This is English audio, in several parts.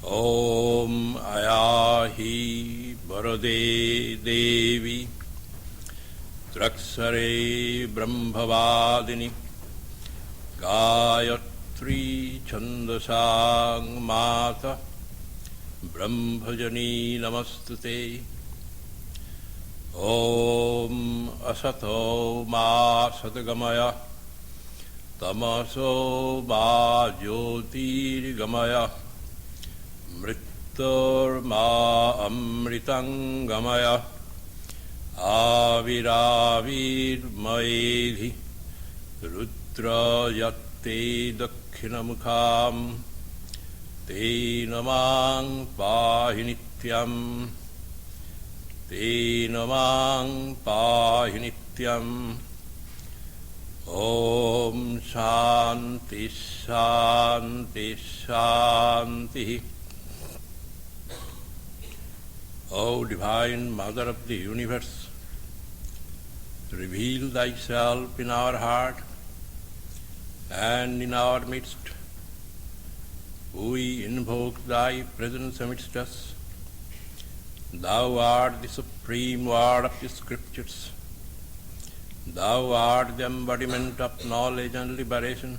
Om Ayahi Varade Devi Traksare Brahmavadini Gayatri Chandasang Mata Brahmajani Namastute. Om Asato Ma Satagamaya Tamaso Ma Jyotirgamaya Mrittur Ma Amritangamaya Aviravir Maedhi Rudra Yatte Dakshinamukham Te Namang Pahi Nityam Te Namang Pahi Nityam. Om Shanti Shanti Shanti. O Divine Mother of the Universe, reveal Thyself in our heart and in our midst. We invoke Thy presence amidst us. Thou art the supreme word of the Scriptures. Thou art the embodiment of knowledge and liberation.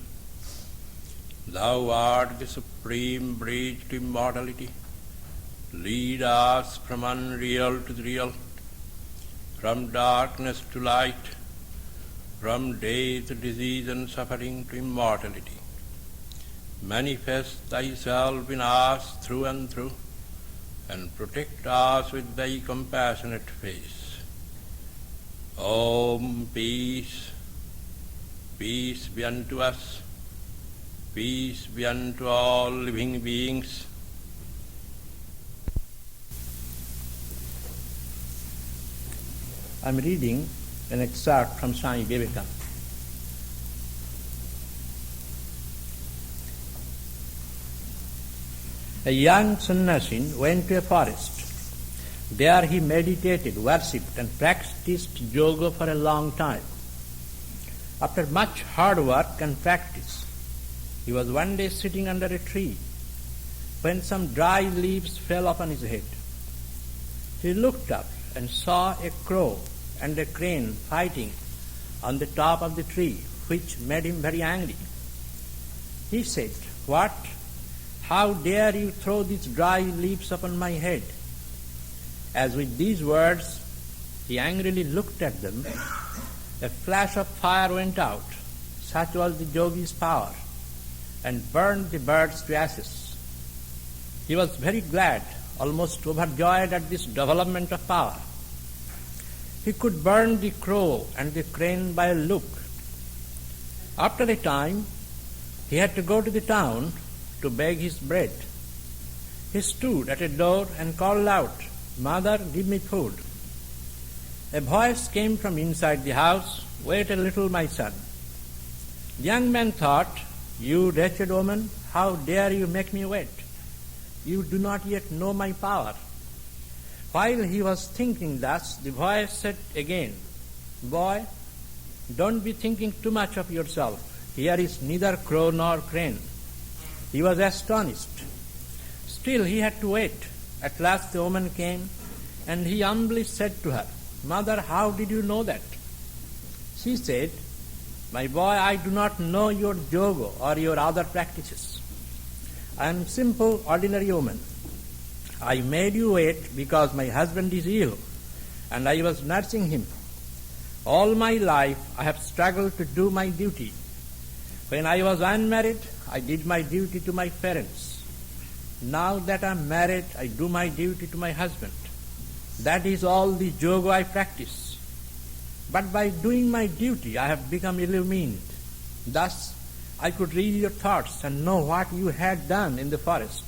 Thou art the supreme bridge to immortality. Lead us from unreal to the real, from darkness to light, from death, disease and suffering to immortality. Manifest Thyself in us through and through, and protect us with Thy compassionate face. Om peace, peace be unto us, peace be unto all living beings. I'm reading an excerpt from Swami Vivekananda. A young sannyasi went to a forest. There he meditated, worshipped and practiced yoga for a long time. After much hard work and practice, he was one day sitting under a tree when some dry leaves fell upon his head. He looked up and saw a crow and a crane fighting on the top of the tree, which made him very angry. He said, "What? How dare you throw these dry leaves upon my head?" As with these words, he angrily looked at them. A flash of fire went out, such was the yogi's power, and burned the birds to ashes. He was very glad, almost overjoyed at this development of power. He could burn the crow and the crane by a look. After a time, he had to go to the town to beg his bread. He stood at a door and called out, "Mother, give me food." A voice came from inside the house, "Wait a little, my son." The young man thought, "You wretched woman, how dare you make me wait? You do not yet know my power." While he was thinking thus, the voice said again, "Boy, don't be thinking too much of yourself. Here is neither crow nor crane." He was astonished. Still he had to wait. At last the woman came, and he humbly said to her, "Mother, how did you know that?" She said, "My boy, I do not know your yoga or your other practices. I am simple, ordinary woman. I made you wait because my husband is ill, and I was nursing him. All my life I have struggled to do my duty. When I was unmarried, I did my duty to my parents. Now that I am married, I do my duty to my husband. That is all the yoga I practice. But by doing my duty, I have become illumined. Thus, I could read your thoughts and know what you had done in the forest."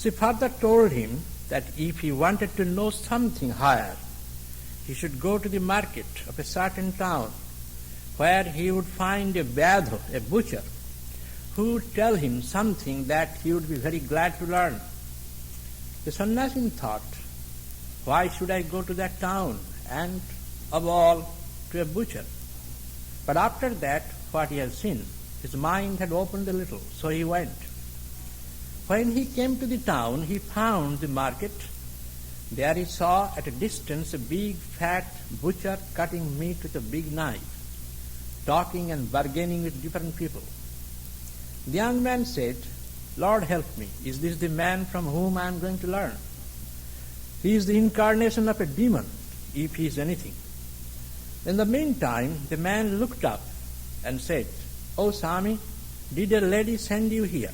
She further told him that if he wanted to know something higher, he should go to the market of a certain town, where he would find a badho, a butcher, who would tell him something that he would be very glad to learn. The sannyasi thought, "Why should I go to that town, and of all, to a butcher?" But after that, what he had seen, his mind had opened a little, so he went. When he came to the town, he found the market. There he saw at a distance a big fat butcher cutting meat with a big knife, talking and bargaining with different people. The young man said, "Lord, help me. Is this the man from whom I am going to learn? He is the incarnation of a demon, if he is anything." In the meantime, the man looked up and said, "Oh, Swami, did a lady send you here?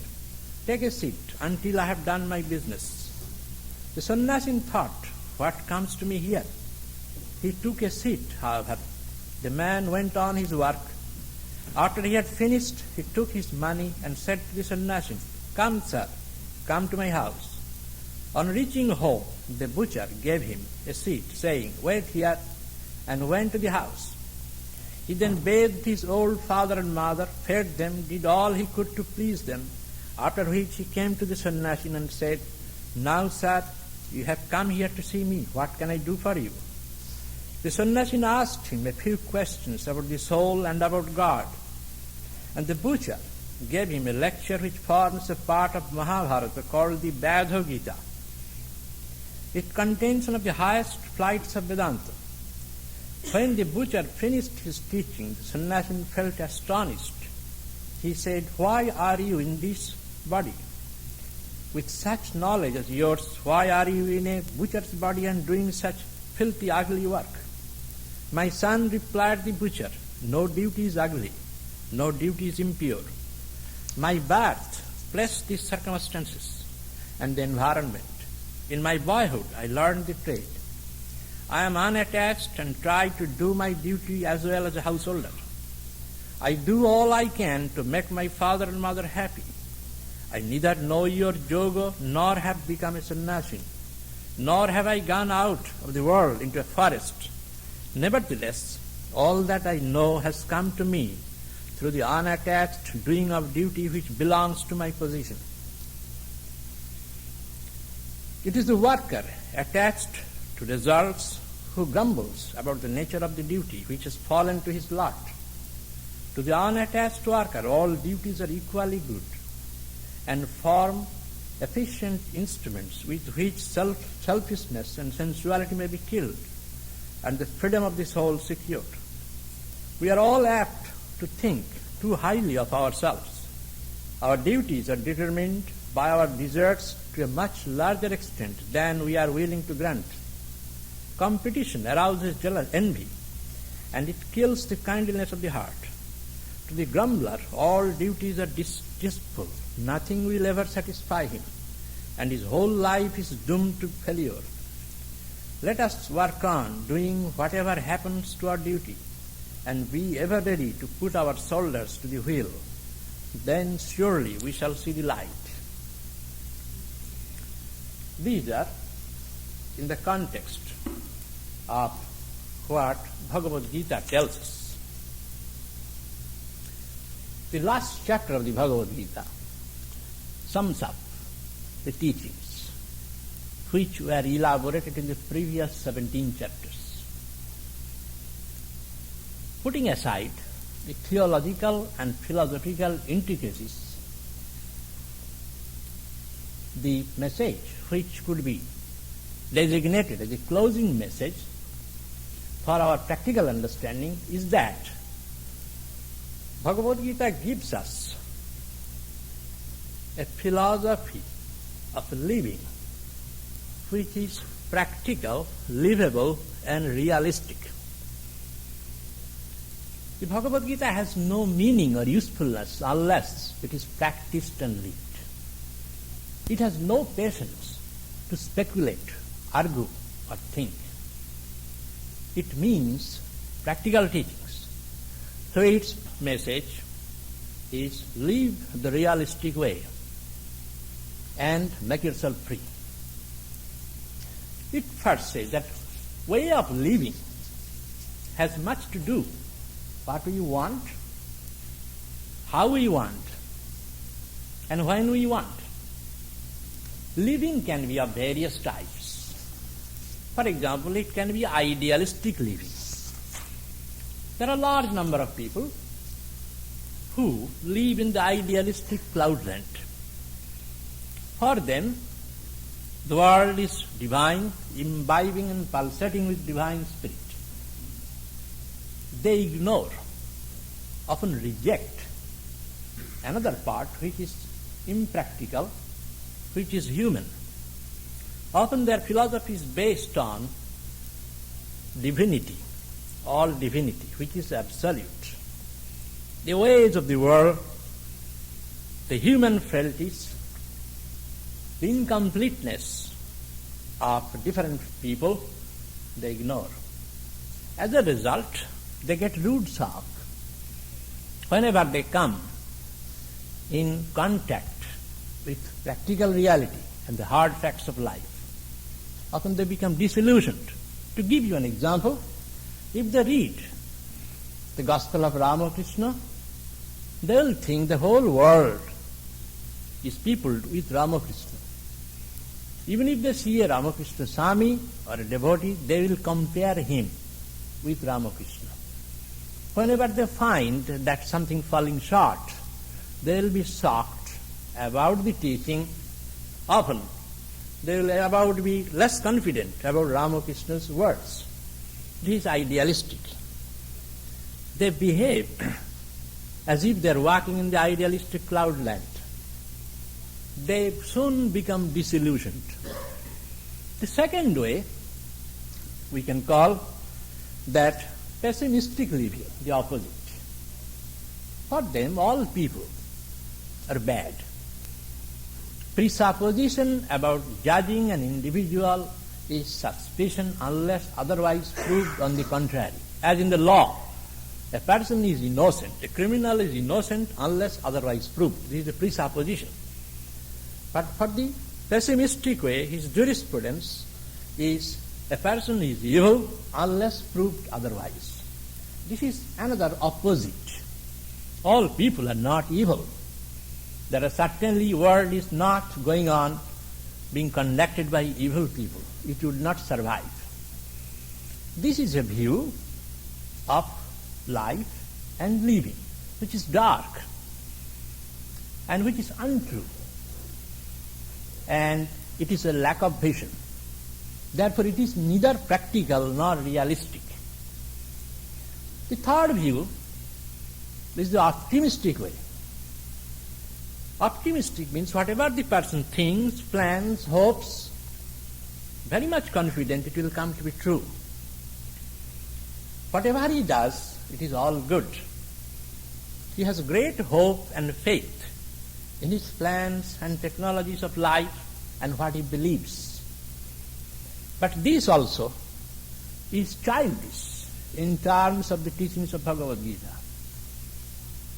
Take a seat until I have done my business." The sannyasin thought, "What comes to me here?" He took a seat, however. The man went on his work. After he had finished, he took his money and said to the sannyasin, "Come, sir, come to my house." On reaching home, the butcher gave him a seat, saying, "Wait here," and went to the house. He then bathed his old father and mother, fed them, did all he could to please them, after which he came to the sannyasin and said, "Now, sir, you have come here to see me. What can I do for you?" The sannyasin asked him a few questions about the soul and about God, and the butcher gave him a lecture which forms a part of Mahabharata called the Bhagavad Gita. It contains one of the highest flights of Vedanta. When the butcher finished his teaching, the sannyasin felt astonished. He said, "Why are you in this body? With such knowledge as yours, why are you in a butcher's body and doing such filthy, ugly work?" "My son," replied the butcher, "no duty is ugly, no duty is impure. My birth, plus the circumstances and the environment. In my boyhood, I learned the trade. I am unattached and try to do my duty as well as a householder. I do all I can to make my father and mother happy. I neither know your yoga nor have become a sannyasin, nor have I gone out of the world into a forest. Nevertheless, all that I know has come to me through the unattached doing of duty which belongs to my position. It is the worker attached to results who grumbles about the nature of the duty which has fallen to his lot. To the unattached worker, all duties are equally good and form efficient instruments with which selfishness and sensuality may be killed and the freedom of the soul secured. We are all apt to think too highly of ourselves. Our duties are determined by our deserts to a much larger extent than we are willing to grant. Competition arouses jealous envy, and it kills the kindliness of the heart. To the grumbler, all duties are distasteful. Nothing will ever satisfy him, and his whole life is doomed to failure. Let us work on doing whatever happens to our duty, and be ever ready to put our shoulders to the wheel. Then surely we shall see the light. These are in the context of what Bhagavad Gita tells us. The last chapter of the Bhagavad Gita sums up the teachings which were elaborated in the previous 17 chapters. Putting aside the theological and philosophical intricacies, the message which could be designated as a closing message for our practical understanding is that Bhagavad Gita gives us a philosophy of living which is practical, livable, and realistic. The Bhagavad Gita has no meaning or usefulness unless it is practiced and lived. It has no patience to speculate, argue, or think. It means practical teachings. So its message is live the realistic way and make yourself free. It first says that way of living has much to do what we want, how we want, and when we want. Living can be of various types. For example, it can be idealistic living. There are a large number of people who live in the idealistic cloudland. For them, the world is divine, imbibing and pulsating with divine spirit. They ignore, often reject another part which is impractical, which is human. Often their philosophy is based on divinity, all divinity, which is absolute. The ways of the world, the human frailties, the incompleteness of different people, they ignore. As a result, they get rude shock whenever they come in contact with practical reality and the hard facts of life. Often they become disillusioned. To give you an example, if they read the Gospel of Ramakrishna, they will think the whole world is peopled with Ramakrishna. Even if they see a Ramakrishna Swami or a devotee, they will compare him with Ramakrishna. Whenever they find that something falling short, they will be shocked about the teaching. Often they will be less confident about Ramakrishna's words. This is idealistic. They behave as if they are walking in the idealistic cloudland. They soon become disillusioned. The second way we can call that pessimistic living, the opposite. For them, all people are bad. Presupposition about judging an individual is suspicion unless otherwise proved on the contrary. As in the law, a person is innocent, a criminal is innocent unless otherwise proved. This is the presupposition. But for the pessimistic way, his jurisprudence is a person is evil unless proved otherwise. This is another opposite. All people are not evil. There are certainly world is not going on being conducted by evil people. It would not survive. This is a view of life and living, which is dark and which is untrue. And it is a lack of vision. Therefore, it is neither practical nor realistic. The third view is the optimistic way. Optimistic means whatever the person thinks, plans, hopes, very much confident it will come to be true. Whatever he does, it is all good. He has great hope and faith in his plans and technologies of life and what he believes. But this also is childish in terms of the teachings of Bhagavad Gita.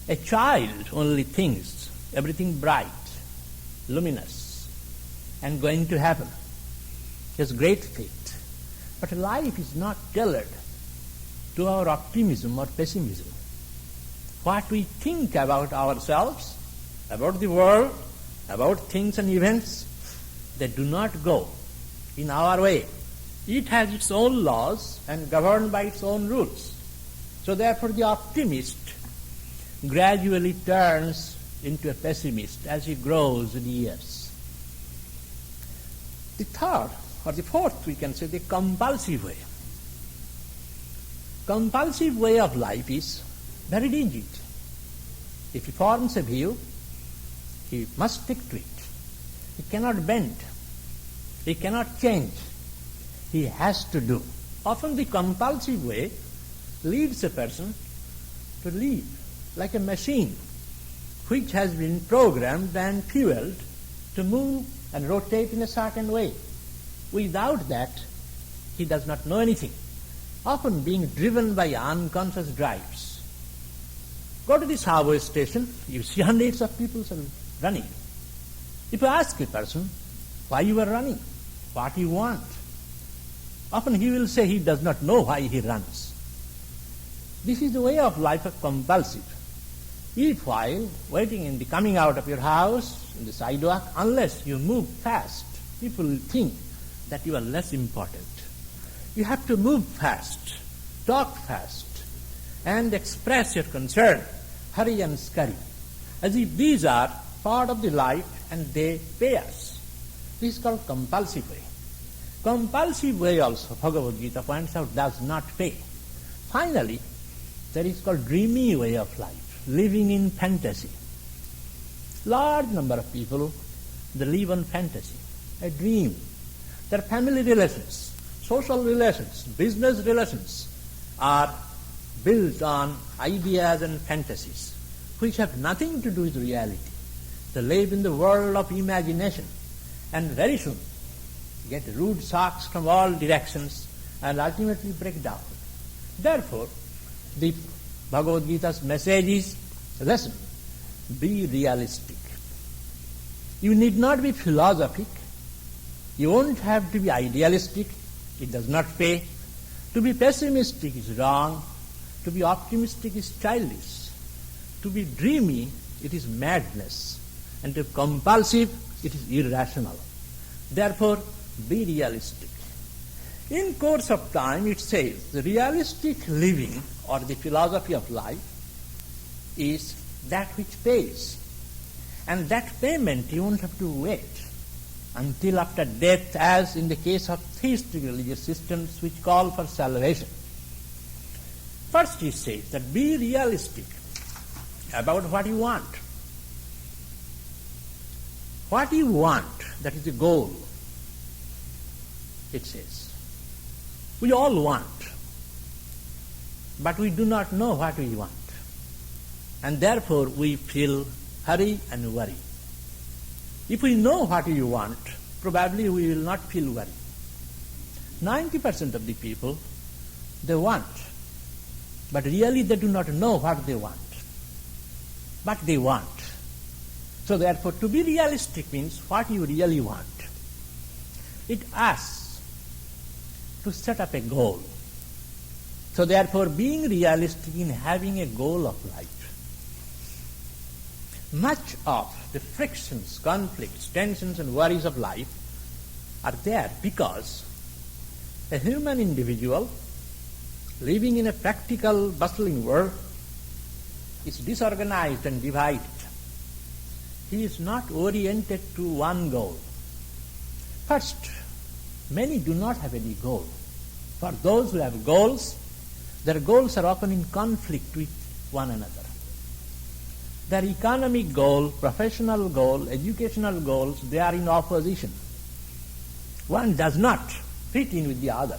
A child only thinks everything bright, luminous, and going to heaven. He has great faith. But life is not tailored to our optimism or pessimism. What we think about ourselves, about the world, about things and events, they do not go in our way. It has its own laws and governed by its own rules. So therefore the optimist gradually turns into a pessimist as he grows in years. The third, or the fourth, we can say, the compulsive way. Compulsive way of life is very rigid. If he forms a view, he must stick to it. He cannot bend. He cannot change. He has to do. Often the compulsive way leads a person to live like a machine which has been programmed and fueled to move and rotate in a certain way. Without that, he does not know anything. Often being driven by unconscious drives. Go to the subway station, you see hundreds of people running. If you ask a person why you are running, what you want, often he will say he does not know why he runs. This is the way of life of compulsive. If while waiting in the coming out of your house, in the sidewalk, unless you move fast, people will think that you are less important. You have to move fast, talk fast, and express your concern, hurry and scurry, as if these are part of the life and they pay us. This is called compulsive way. Compulsive way also, Bhagavad Gita points out, does not pay. Finally, there is called dreamy way of life, living in fantasy. Large number of people, they live on fantasy, a dream. Their family relations, social relations, business relations are built on ideas and fantasies which have nothing to do with reality. They live in the world of imagination and very soon get rude shocks from all directions and ultimately break down. Therefore, the Bhagavad Gita's message is, listen, be realistic. You need not be philosophic. You won't have to be idealistic. It does not pay. To be pessimistic is wrong. To be optimistic is childish. To be dreamy, it is madness. And to be compulsive, it is irrational. Therefore, be realistic. In course of time, it says the realistic living or the philosophy of life is that which pays. And that payment you won't have to wait until after death, as in the case of theistic religious systems which call for salvation. First he says that be realistic about what you want. What you want, that is the goal, it says. We all want, but we do not know what we want. And therefore we feel hurry and worry. If we know what we want, probably we will not feel worry. 90% of the people, they want, but really they do not know what they want. But they want. So therefore, to be realistic means what you really want. It asks to set up a goal. So therefore, being realistic in having a goal of life. Much of the frictions, conflicts, tensions and worries of life are there because a human individual living in a practical, bustling world is disorganized and divided. He is not oriented to one goal. First, many do not have any goal. For those who have goals, their goals are often in conflict with one another. Their economic goal, professional goal, educational goals, they are in opposition. One does not fit in with the other.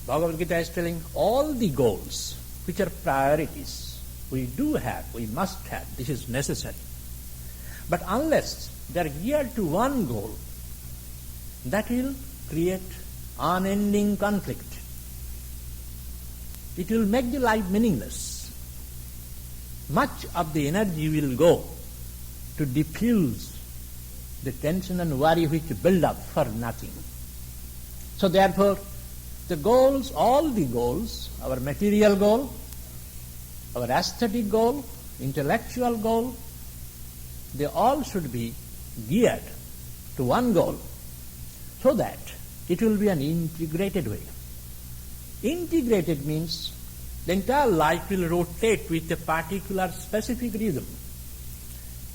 Bhagavad Gita is telling all the goals which are priorities, we do have, we must have, this is necessary. But unless they are geared to one goal, that will create unending conflict. It will make the life meaningless. Much of the energy will go to diffuse the tension and worry which build up for nothing. So therefore, the goals, all the goals, our material goal, our aesthetic goal, intellectual goal, they all should be geared to one goal so that it will be an integrated way. Integrated means the entire life will rotate with a particular specific rhythm.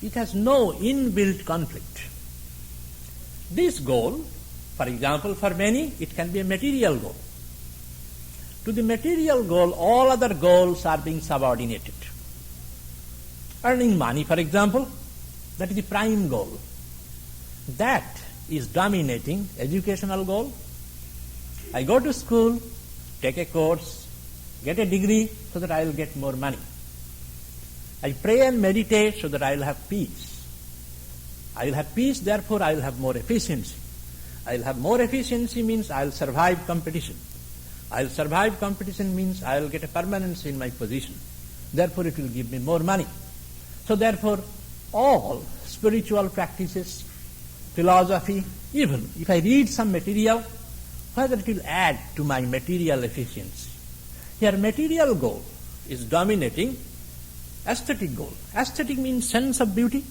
It has no inbuilt conflict. This goal, for example, for many, it can be a material goal. To the material goal, all other goals are being subordinated. Earning money, for example, that is the prime goal. That is dominating educational goal. I go to school, take a course, get a degree so that I will get more money. I pray and meditate so that I will have peace. I will have peace, therefore I will have more efficiency. I will have more efficiency means I will survive competition. I will survive competition means I will get a permanency in my position. Therefore it will give me more money. So therefore all spiritual practices, philosophy, even if I read some material, whether it will add to my material efficiency. Here material goal is dominating aesthetic goal. Aesthetic means sense of beauty,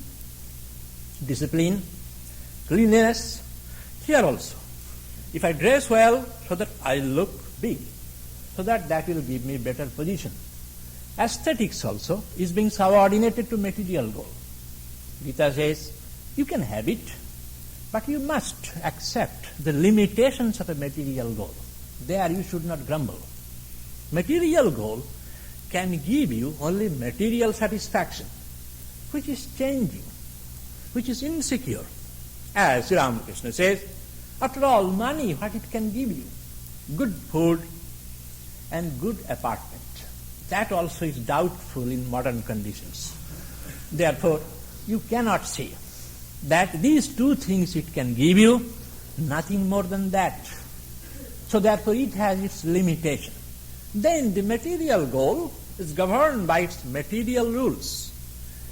discipline, cleanliness. Here also, if I dress well so that I look big, so that will give me better position. Aesthetics also is being subordinated to material goal. Gita says, You can have it, but you must accept the limitations of a material goal. There you should not grumble. Material goal can give you only material satisfaction, which is changing, which is insecure. As Ramakrishna says, after all, money, what it can give you? Good food and good apartment. That also is doubtful in modern conditions. Therefore, you cannot say that these two things it can give you, nothing more than that. So therefore it has its limitation. Then the material goal is governed by its material rules.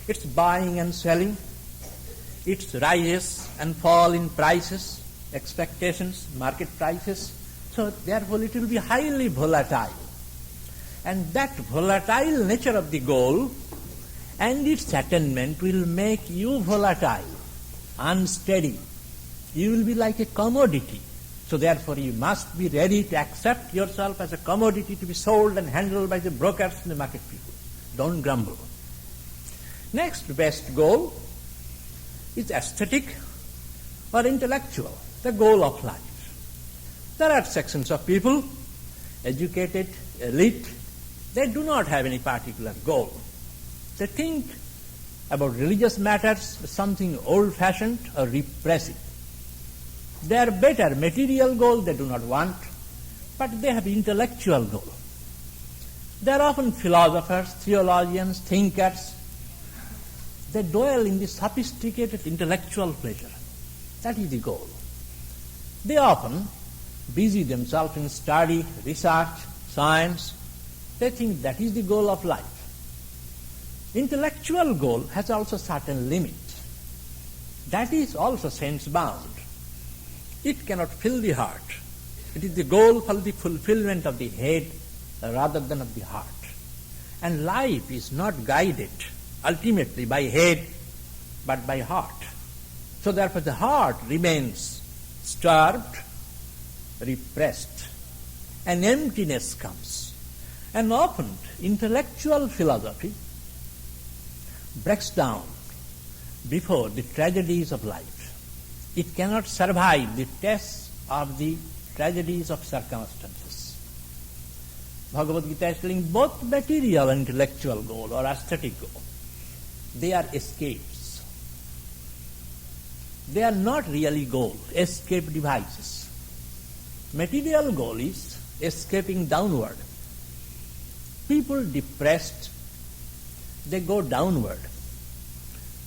Its buying and selling, its rises and fall in prices, expectations, market prices. So therefore it will be highly volatile. And that volatile nature of the goal and its attainment will make you volatile, unsteady. You will be like a commodity. So therefore you must be ready to accept yourself as a commodity to be sold and handled by the brokers and the market people. Don't grumble. Next best goal is aesthetic or intellectual, the goal of life. There are sections of people, educated, elite, they do not have any particular goal. They think about religious matters as something old-fashioned or repressive. They are better material goal they do not want, but they have intellectual goal. They are often philosophers, theologians, thinkers. They dwell in the sophisticated intellectual pleasure. That is the goal. They often busy themselves in study, research, science. They think that is the goal of life. Intellectual goal has also certain limit. That is also sense-bound. It cannot fill the heart. It is the goal for the fulfillment of the head rather than of the heart. And life is not guided ultimately by head but by heart. So therefore the heart remains starved, repressed, and emptiness comes. And often intellectual philosophy breaks down before the tragedies of life. It cannot survive the tests of the tragedies of circumstances. Bhagavad Gita is telling both material and intellectual goal or aesthetic goal, they are escapes. They are not really goal, escape devices. Material goal is escaping downward. People depressed, they go downward.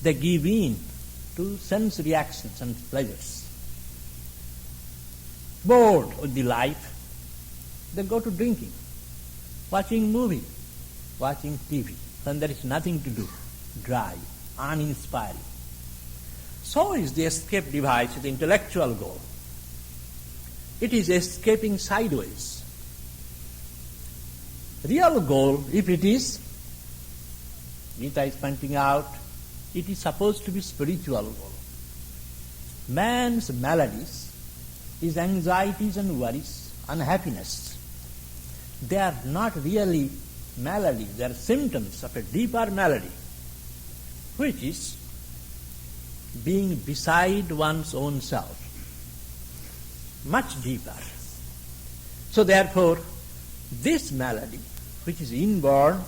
They give in to sense reactions and pleasures. Bored with the life, they go to drinking, watching movie, watching TV, when there is nothing to do, dry, uninspiring. So is the escape device the intellectual goal. It is escaping sideways. Real goal, if it is, Gita is pointing out, it is supposed to be spiritual goal. Man's maladies, his anxieties and worries, unhappiness, they are not really maladies, they are symptoms of a deeper malady, which is being beside one's own self, much deeper. So therefore, this malady, which is inborn,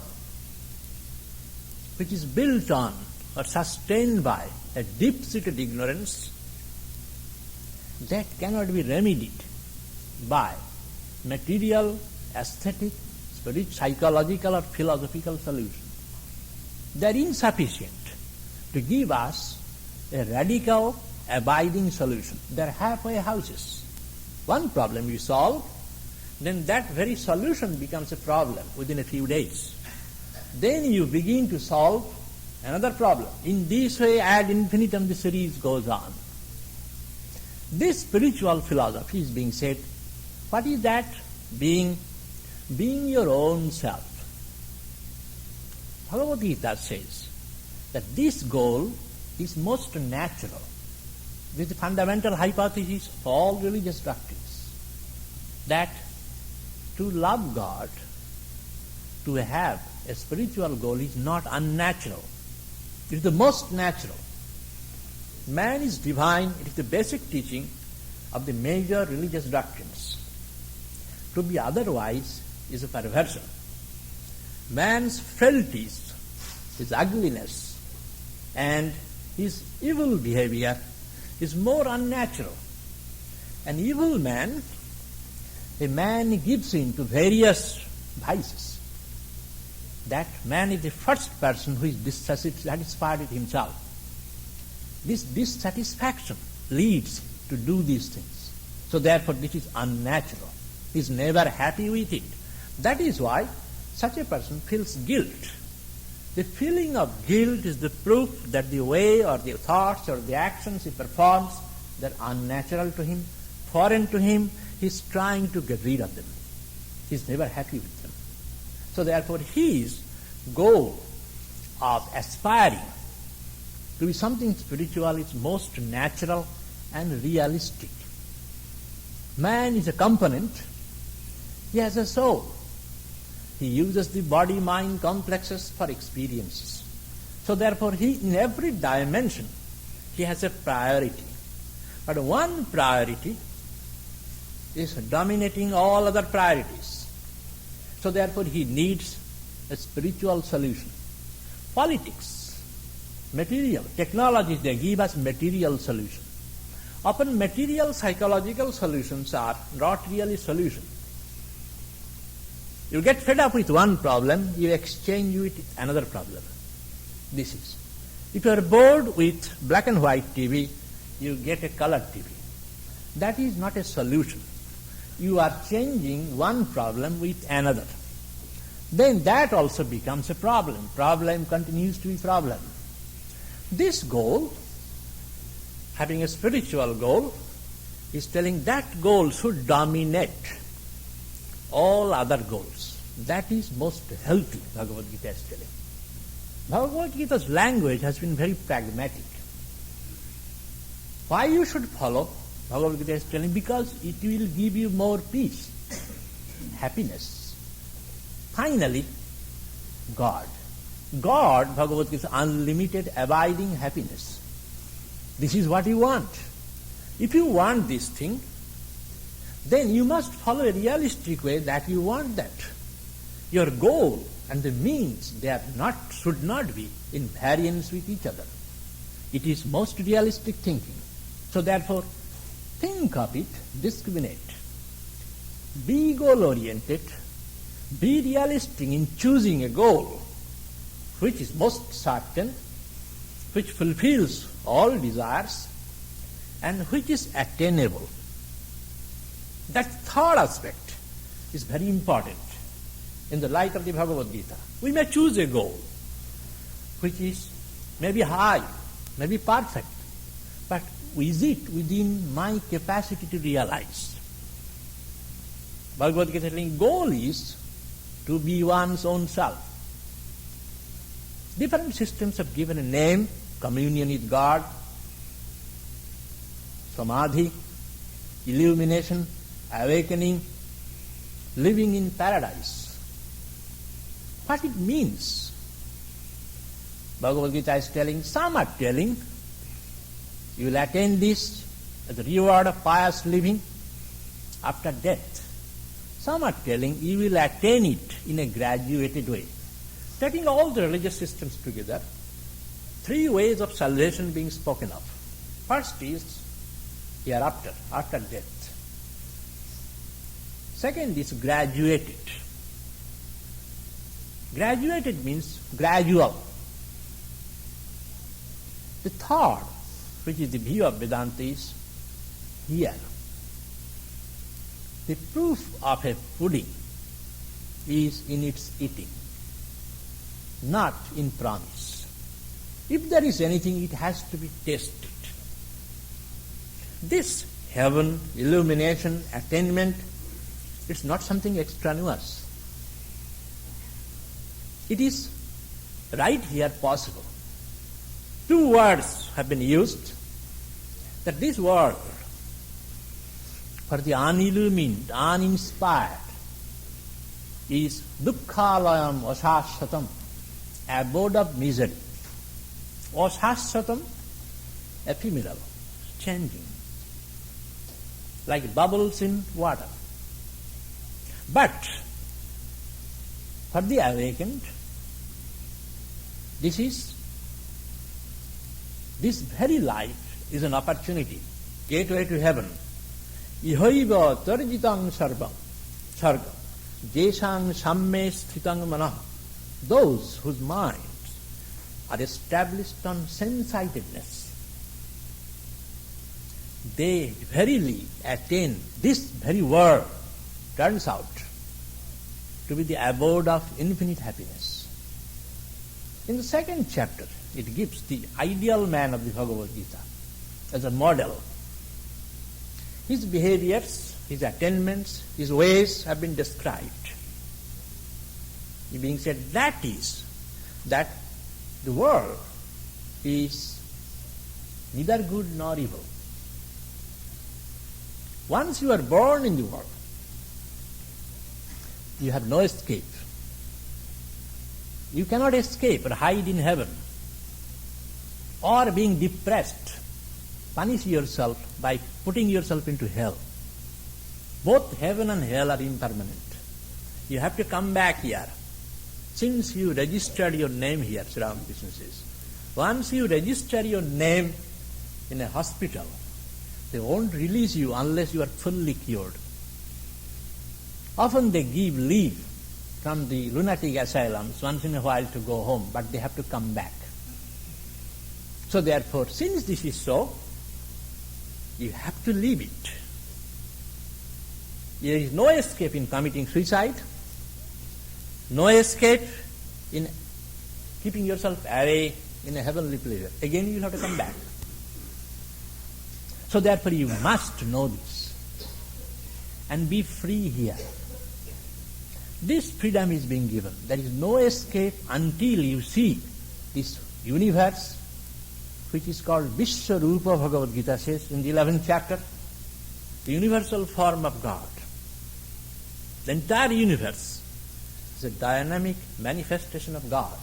which is built on or sustained by a deep-seated ignorance, that cannot be remedied by material, aesthetic, spiritual, psychological or philosophical solution. They are insufficient to give us a radical, abiding solution. They are halfway houses. One problem you solve, then that very solution becomes a problem within a few days. Then you begin to solve another problem. In this way, ad infinitum, the series goes on. This spiritual philosophy is being said, what is that? Being your own self. Bhagavad Gita says that this goal is most natural. This is the fundamental hypothesis of all religious doctrines, that to love God, to have a spiritual goal is not unnatural. It is the most natural. Man is divine. It is the basic teaching of the major religious doctrines. To be otherwise is a perversion. Man's frailties, his ugliness, and his evil behavior is more unnatural. An evil man, a man gives in to various vices. That man is the first person who is dissatisfied with himself. This dissatisfaction leads to do these things. So therefore this is unnatural. He is never happy with it. That is why such a person feels guilt. The feeling of guilt is the proof that the way or the thoughts or the actions he performs, they're unnatural to him, foreign to him. He's trying to get rid of them. He's never happy with them. So therefore his goal of aspiring to be something spiritual is most natural and realistic. Man is a component. He has a soul. He uses the body-mind complexes for experiences. So therefore he, in every dimension, he has a priority. But one priority is dominating all other priorities. So therefore he needs a spiritual solution. Politics, material, technology, they give us material solution. Often material psychological solutions are not really solutions. You get fed up with one problem, you exchange it with another problem. This is. If you are bored with black and white TV, you get a colored TV. That is not a solution. You are changing one problem with another. Then that also becomes a problem. Problem continues to be problem. This goal, having a spiritual goal, is telling that goal should dominate all other goals. That is most healthy, Bhagavad Gita is telling. Bhagavad Gita's language has been very pragmatic. Why you should follow? Bhagavad Gita is telling, because it will give you more peace, happiness. Finally, God. God, Bhagavad Gita, is unlimited abiding happiness. This is what you want. If you want this thing, then you must follow a realistic way that you want that. Your goal and the means, they are should not be in variance with each other. It is most realistic thinking. So therefore, think of it, discriminate. Be goal-oriented. Be realistic in choosing a goal which is most certain, which fulfills all desires, and which is attainable. That third aspect is very important in the light of the Bhagavad Gita. We may choose a goal which is maybe high, maybe perfect, but is it within my capacity to realize? Bhagavad Gita saying goal is to be one's own self. Different systems have given a name: communion with God, samadhi, illumination, awakening, living in paradise. What it means? Bhagavad Gita is telling, some are telling, you will attain this as a reward of pious living after death. Some are telling you will attain it in a graduated way. Taking all the religious systems together, three ways of salvation being spoken of. First is hereafter, after death. Second is graduated. Graduated means gradual. The third, which is the view of Vedanta, is here. The proof of a pudding is in its eating, not in promise. If there is anything, it has to be tasted. This heaven, illumination, attainment, it's not something extraneous. It is right here possible. Two words have been used, that this word for the unillumined, uninspired, is dukkhalayam asashvatam, abode of misery. Asashvatam ephemeral, changing, like bubbles in water. But for the awakened, this very life is an opportunity, gateway to heaven. Ihaiva tarjitang sarvam, sargam, jesang samme sthitang manah. Those whose minds are established on sense-sightedness, they verily attain this very world, turns out to be the abode of infinite happiness. In the second chapter, it gives the ideal man of the Bhagavad Gita as a model. His behaviors, his attainments, his ways have been described. It being said that the world is neither good nor evil. Once you are born in the world, you have no escape. You cannot escape or hide in heaven, or being depressed, punish yourself by putting yourself into hell. Both heaven and hell are impermanent. You have to come back here. Since you registered your name here, Sri Ramakrishna says, once you register your name in a hospital, they won't release you unless you are fully cured. Often they give leave from the lunatic asylums once in a while to go home, but they have to come back. So therefore, since this is so, you have to leave it. There is no escape in committing suicide, no escape in keeping yourself away in a heavenly pleasure. Again, you will have to come back. So therefore, you must know this and be free here. This freedom is being given. There is no escape until you see this universe, which is called Vishwarupa, Bhagavad Gita says in the 11th chapter, the universal form of God. The entire universe is a dynamic manifestation of God.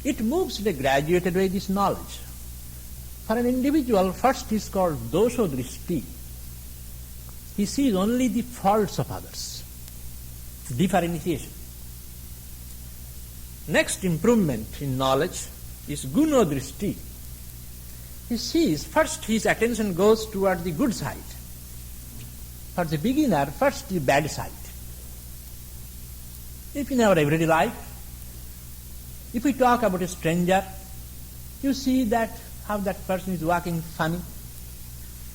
It moves in a graduated way, this knowledge. For an individual, first is called dosho drishti. He sees only the faults of others. Differentiation. Next improvement in knowledge is guno drishti. He sees, first his attention goes toward the good side. For the beginner, first the bad side. If in our everyday life, if we talk about a stranger, you see that how that person is walking funny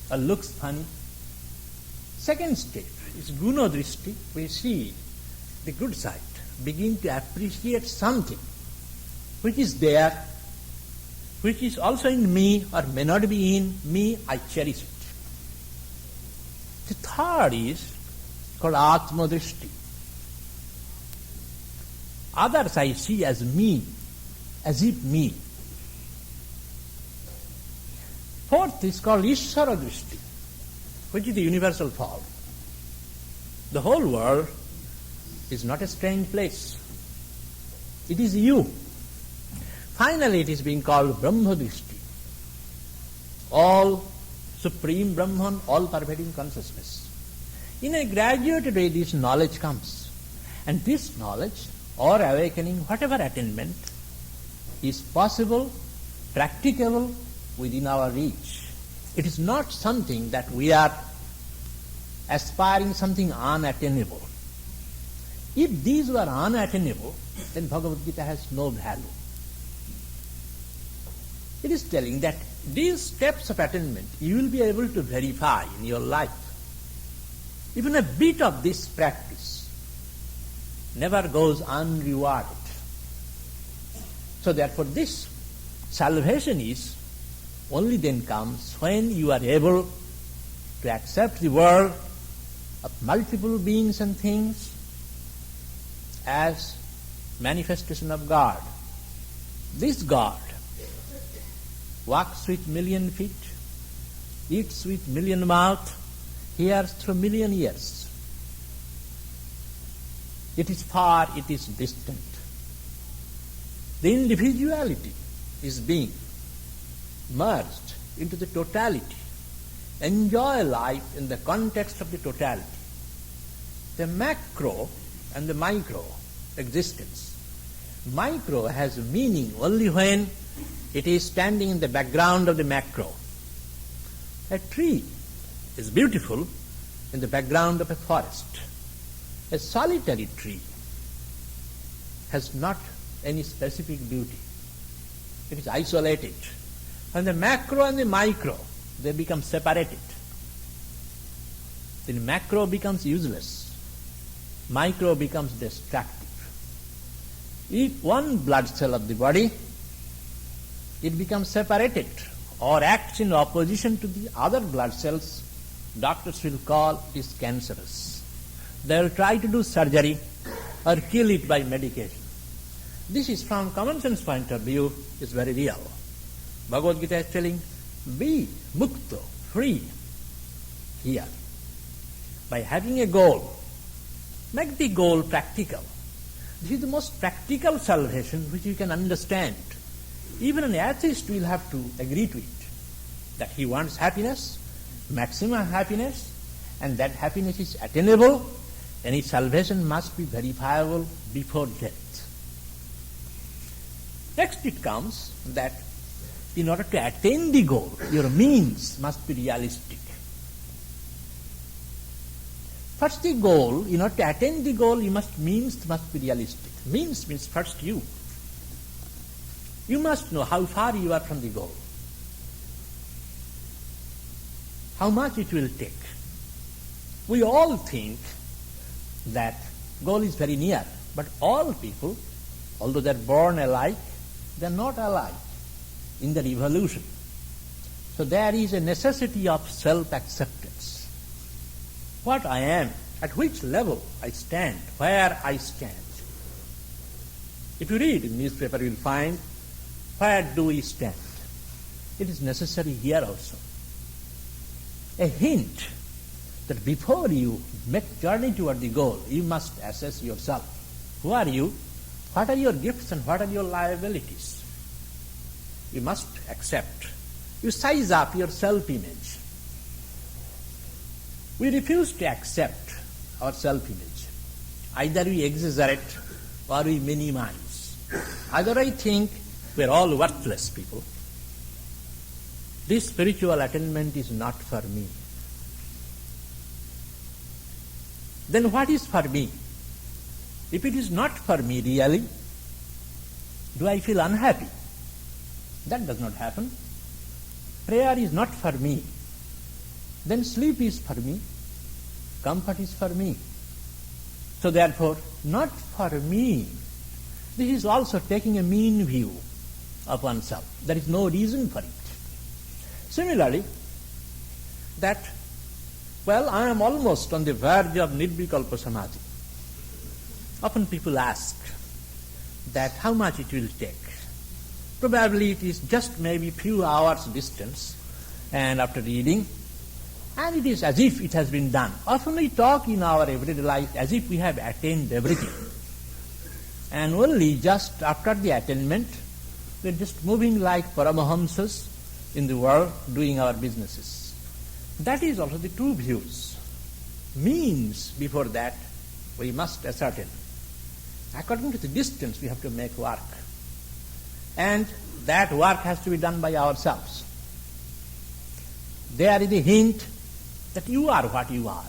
or looks funny. Second step is guno drishti. We see the good side, begin to appreciate something which is there, which is also in me or may not be in me, I cherish it. The third is called atma drishti. Others I see as me, as if me. Fourth is called ishvara drishti, which is the universal form. The whole world is not a strange place. It is you. Finally, it is being called Brahma drishti. All supreme Brahman, all-pervading consciousness. In a graduated way, this knowledge comes. And this knowledge, or awakening, whatever attainment, is possible, practicable, within our reach. It is not something that we are aspiring something unattainable. If these were unattainable, then Bhagavad Gita has no value. It is telling that these steps of attainment you will be able to verify in your life. Even a bit of this practice never goes unrewarded. So therefore this salvation is only then comes when you are able to accept the world of multiple beings and things as manifestation of God. This God walks with million feet, eats with million mouth, hears through million ears. It is far, it is distant. The individuality is being merged into the totality. Enjoy life in the context of the totality. The macro and the micro existence. Micro has meaning only when it is standing in the background of the macro. A tree is beautiful in the background of a forest. A solitary tree has not any specific beauty. It is isolated. And the macro and the micro, they become separated. Then macro becomes useless. Micro becomes destructive. If one blood cell of the body, it becomes separated or acts in opposition to the other blood cells, doctors will call it is cancerous. They will try to do surgery or kill it by medication. This is, from common sense point of view, is very real. Bhagavad Gita is telling, be mukto, free, here. By having a goal, make the goal practical. This is the most practical salvation which you can understand. Even an atheist will have to agree to it, that he wants happiness, maximum happiness, and that happiness is attainable, and his salvation must be verifiable before death. Next it comes that in order to attain the goal, your means must be realistic. First the goal, in order to attain the goal, means must be realistic. Means first you. You must know how far you are from the goal. How much it will take. We all think that goal is very near, but all people, although they are born alike, they are not alike in their evolution. So there is a necessity of self-acceptance. What I am, at which level I stand, where I stand. If you read in newspaper, you will find, where do we stand? It is necessary here also. A hint that before you make journey toward the goal, you must assess yourself. Who are you? What are your gifts and what are your liabilities? You must accept. You size up your self-image. We refuse to accept our self-image. Either we exaggerate or we minimize. Either I think we are all worthless people. This spiritual attainment is not for me. Then what is for me? If it is not for me really, do I feel unhappy? That does not happen. Prayer is not for me. Then sleep is for me. Comfort is for me. So therefore, not for me. This is also taking a mean view of oneself. There is no reason for it. Similarly, that, I am almost on the verge of nirvikalpa samadhi. Often people ask that how much it will take. Probably it is just maybe few hours distance, and after reading, and it is as if it has been done. Often we talk in our everyday life as if we have attained everything. And only just after the attainment, we are just moving like Paramahamsas in the world, doing our businesses. That is also the two views. Means before that, we must ascertain. According to the distance, we have to make work. And that work has to be done by ourselves. There is a hint that you are what you are.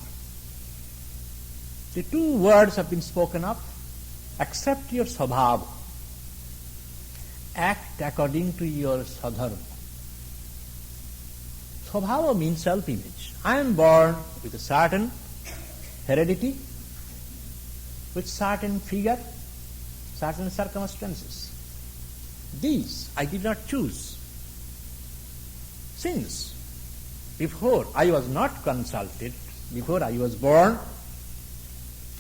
The two words have been spoken of. Accept your svabhava. Act according to your sadharma. Svabhava means self-image. I am born with a certain heredity, with certain figure, certain circumstances. These I did not choose. Since before I was not consulted, before I was born,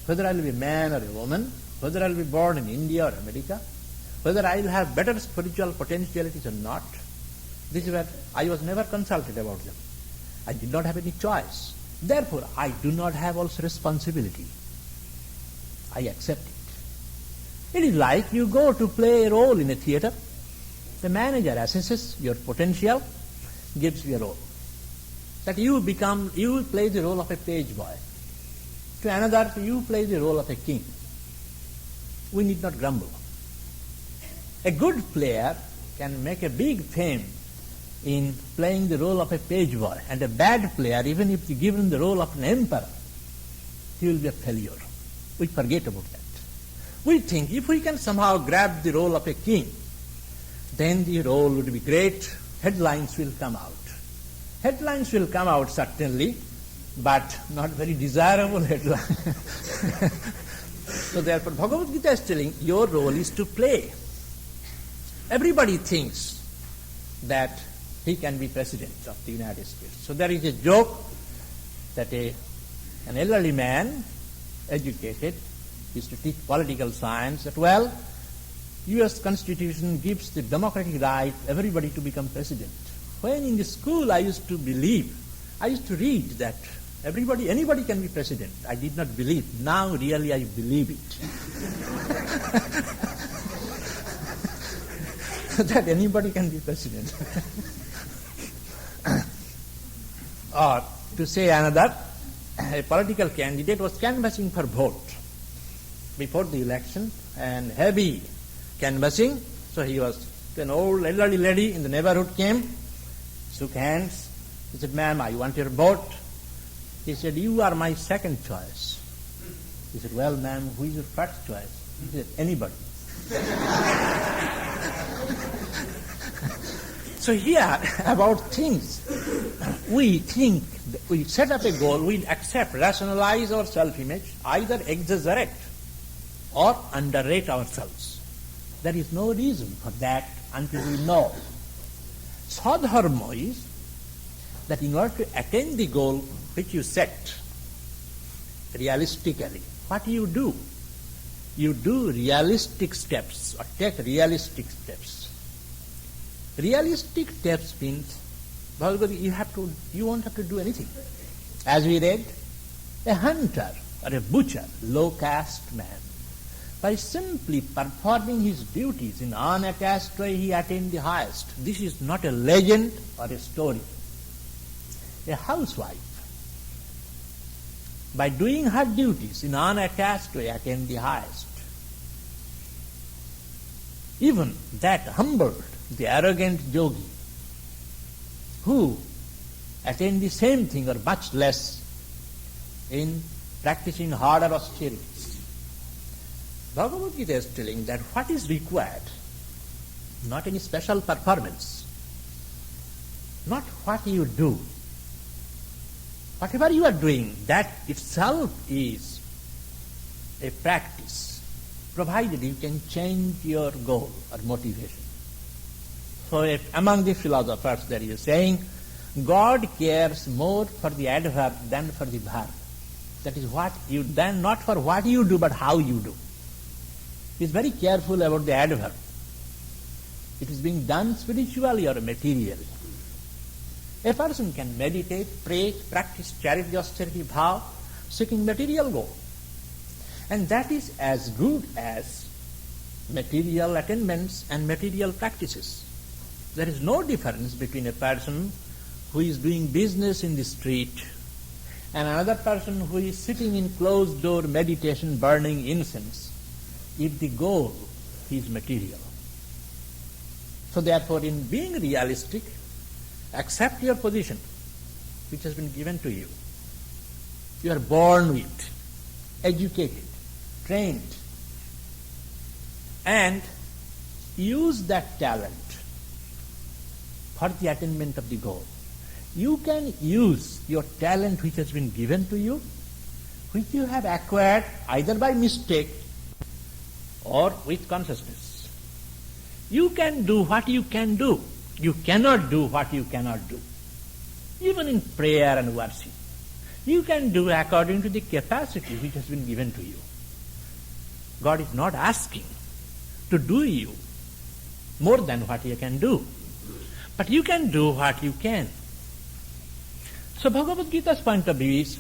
whether I will be a man or a woman, whether I will be born in India or America, whether I will have better spiritual potentialities or not, this is where I was never consulted about them. I did not have any choice. Therefore, I do not have also responsibility. I accept it. It is like you go to play a role in a theater. The manager assesses your potential, gives you a role. That you play the role of a page boy. To another, you play the role of a king. We need not grumble. A good player can make a big fame in playing the role of a page boy, and a bad player, even if given the role of an emperor, he will be a failure. We forget about that. We think if we can somehow grab the role of a king, then the role would be great, headlines will come out. Headlines will come out certainly, but not very desirable headlines. So therefore Bhagavad Gita is telling your role is to play. Everybody thinks that he can be president of the United States. So there is a joke that an elderly man, educated, used to teach political science, that U.S. Constitution gives the democratic right everybody to become president. When in the school I used to read that anybody can be president. I did not believe. Now really I believe it. That anybody can be president. Or to say another, a political candidate was canvassing for vote before the election, and heavy canvassing. So he was, an old elderly lady in the neighborhood came, shook hands. He said, "Ma'am, I want your vote." He said, "You are my second choice." He said, "Well, ma'am, who is your first choice?" He said, "Anybody." So here, about things, we think, we set up a goal, we accept, rationalize our self-image, either exaggerate or underrate ourselves. There is no reason for that until we know. Sadharma is that in order to attain the goal which you set realistically, what do? You do realistic steps or take realistic steps. Realistic steps means, you won't have to do anything. As we read, a hunter or a butcher, low caste man, by simply performing his duties in unattached way, he attained the highest. This is not a legend or a story. A housewife, by doing her duties in unattached way, attained the highest. Even that humbled the arrogant yogi who attained the same thing or much less in practicing harder austerities. Bhagavad Gita is telling that what is required, not any special performance, not what you do. Whatever you are doing, that itself is a practice, provided you can change your goal or motivation. So among the philosophers there is a saying, God cares more for the adverb than for the verb. That is not for what you do, but how you do. He is very careful about the adverb. It is being done spiritually or materially. A person can meditate, pray, practice charity, austerity, vow, seeking material goal. And that is as good as material attainments and material practices. There is no difference between a person who is doing business in the street and another person who is sitting in closed door meditation burning incense, if the goal is material. So therefore, in being realistic, accept your position which has been given to you. You are born with, educated, trained, and use that talent for the attainment of the goal. You can use your talent which has been given to you, which you have acquired either by mistake or with consciousness. You can do what you can do. You cannot do what you cannot do. Even in prayer and worship, you can do according to the capacity which has been given to you. God is not asking to do you more than what you can do, but you can do what you can. So Bhagavad Gita's point of view is,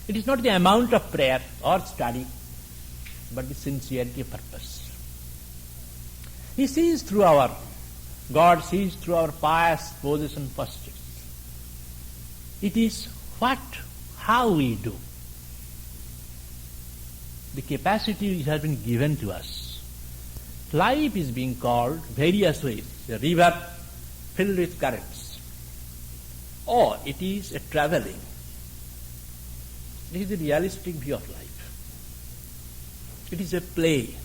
it is not the amount of prayer or study, but the sincerity of purpose. He sees through our God sees through our pious poses and postures. It is how we do. The capacity has been given to us. Life is being called various ways. A river filled with currents. Or it is a traveling. This is the realistic view of life. It is a play